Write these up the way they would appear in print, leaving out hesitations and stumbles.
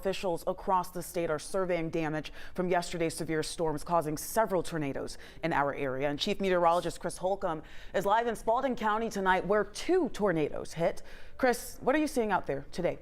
Officials across the state are surveying damage from yesterday's severe storms causing several tornadoes in our area. And Chief Meteorologist Chris Holcomb is live in Spalding County tonight where 2 tornadoes hit. Chris, what are you seeing out there today?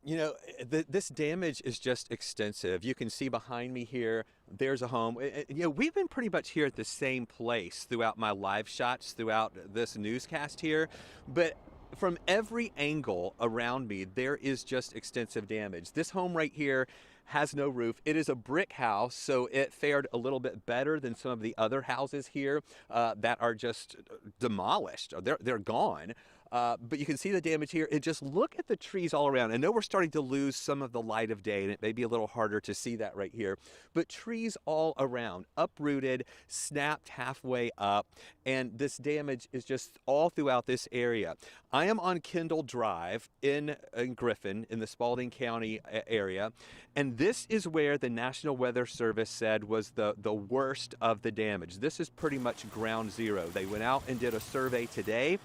You know, this damage is just extensive. You can see behind me here, there's a home. You know, we've been pretty much here at the same place throughout my live shots, throughout this newscast here. But from every angle around me, there is just extensive damage. This home right here has no roof. It is a brick house, so it fared a little bit better than some of the other houses here that are just demolished. They're gone. But you can see the damage here. And just look at the trees all around. I know we're starting to lose some of the light of day, and it may be a little harder to see that right here. But trees all around, uprooted, snapped halfway up, and this damage is just all throughout this area. I am on Kendall Drive in Griffin, in the Spalding County area, and this is where the National Weather Service said was the worst of the damage. This is pretty much ground zero. They went out and did a survey today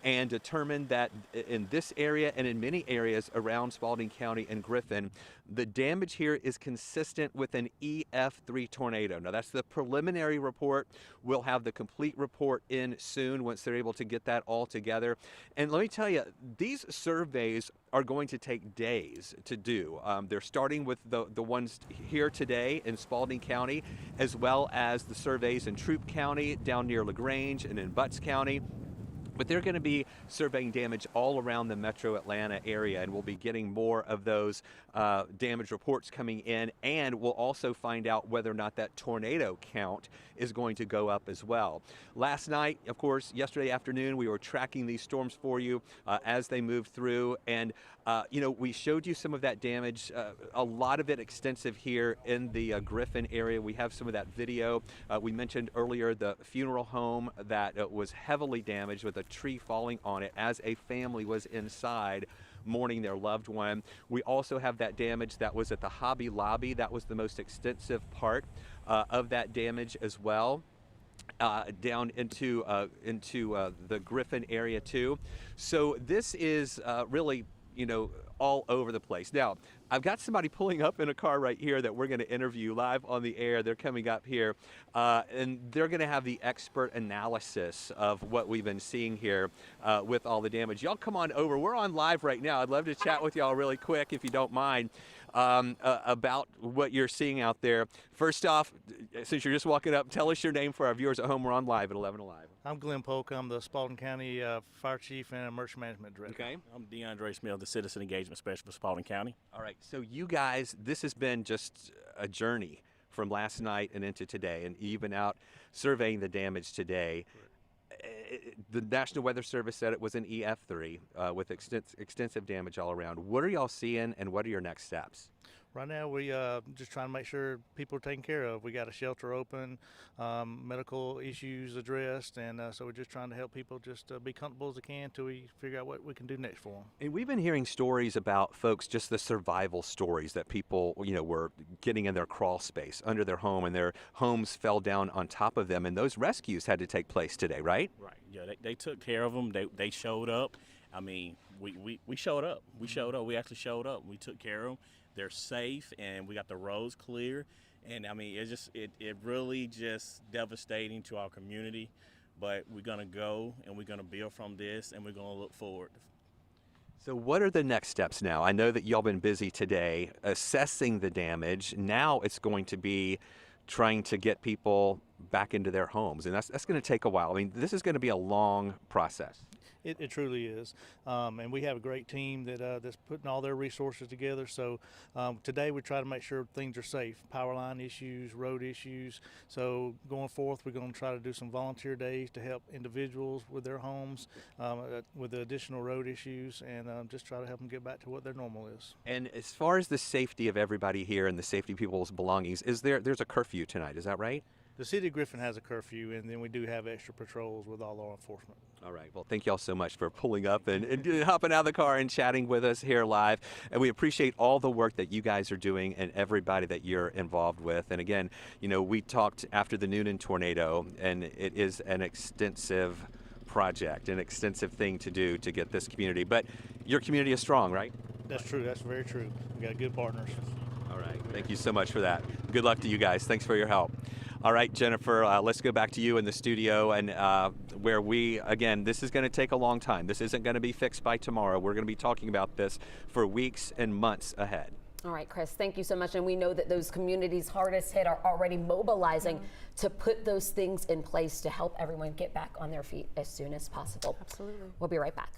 and determined that in this area and in many areas around Spalding County and Griffin, the damage here is consistent with an EF3 tornado. Now that's the preliminary report. We'll have the complete report in soon once they're able to get that all together. And let me tell you, these surveys are going to take days to do. They're starting with the ones here today in Spalding County, as well as the surveys in Troup County, down near LaGrange, and in Butts County. But they're going to be surveying damage all around the metro Atlanta area, and we'll be getting more of those damage reports coming in, and we'll also find out whether or not that tornado count is going to go up as well. Last night, of course, yesterday afternoon, we were tracking these storms for you as they moved through, and you know, we showed you some of that damage, a lot of it extensive here in the Griffin area. We have some of that video. We mentioned earlier the funeral home that was heavily damaged with a tree falling on it as a family was inside mourning their loved one. We also have that damage that was at the Hobby Lobby. That was the most extensive part of that damage as well. Down into the Griffin area too. So this is really, you know, all over the place. Now, I've got somebody pulling up in a car right here that we're going to interview live on the air. They're coming up here, and they're going to have the expert analysis of what we've been seeing here with all the damage. Y'all come on over. We're on live right now. I'd love to chat with y'all really quick, if you don't mind, about what you're seeing out there. First off, since you're just walking up, tell us your name for our viewers at home. We're on live at 11 Alive. I'm Glenn Polk. I'm the Spalding County Fire Chief and Emergency Management Director. Okay. I'm DeAndre Smith, the Citizen Engagement Specialist for Spalding County. All right, so you guys, this has been just a journey from last night and into today, and you've been out surveying the damage today. The National Weather Service said it was an EF3 with extensive damage all around. What are y'all seeing, and what are your next steps? Right now, we just trying to make sure people are taken care of. We got a shelter open, medical issues addressed, and so we're just trying to help people just be comfortable as they can until we figure out what we can do next for them. And we've been hearing stories about folks, just the survival stories that people, you know, were getting in their crawl space under their home, and their homes fell down on top of them, and those rescues had to take place today, right? Right. Yeah, they took care of them. They showed up. I mean, we showed up. We showed up. We actually showed up. We took care of them. They're safe, and we got the roads clear. And I mean, it really just devastating to our community. But we're gonna go and we're gonna build from this, and we're gonna look forward. So what are the next steps now? I know that y'all been busy today assessing the damage. Now it's going to be trying to get people back into their homes, and that's going to take a while. I mean, this is going to be a long process. It truly is, and we have a great team that's putting all their resources together. So today we try to make sure things are safe, power line issues, road issues. So going forth, we're going to try to do some volunteer days to help individuals with their homes, with the additional road issues, and just try to help them get back to what their normal is. And as far as the safety of everybody here and the safety of people's belongings, there's a curfew tonight, is that right? The city of Griffin has a curfew, and then we do have extra patrols with all law enforcement. All right. Well, thank y'all so much for pulling up and hopping out of the car and chatting with us here live. And we appreciate all the work that you guys are doing and everybody that you're involved with. And again, you know, we talked after the Noonan tornado, and it is an extensive project, an extensive thing to do to get this community. But your community is strong, right? That's true. That's very true. We got good partners. All right. Thank you so much for that. Good luck to you guys. Thanks for your help. All right, Jennifer, let's go back to you in the studio, and where again, this is going to take a long time. This isn't going to be fixed by tomorrow. We're going to be talking about this for weeks and months ahead. All right, Chris, thank you so much. And we know that those communities hardest hit are already mobilizing to put those things in place to help everyone get back on their feet as soon as possible. Absolutely. We'll be right back.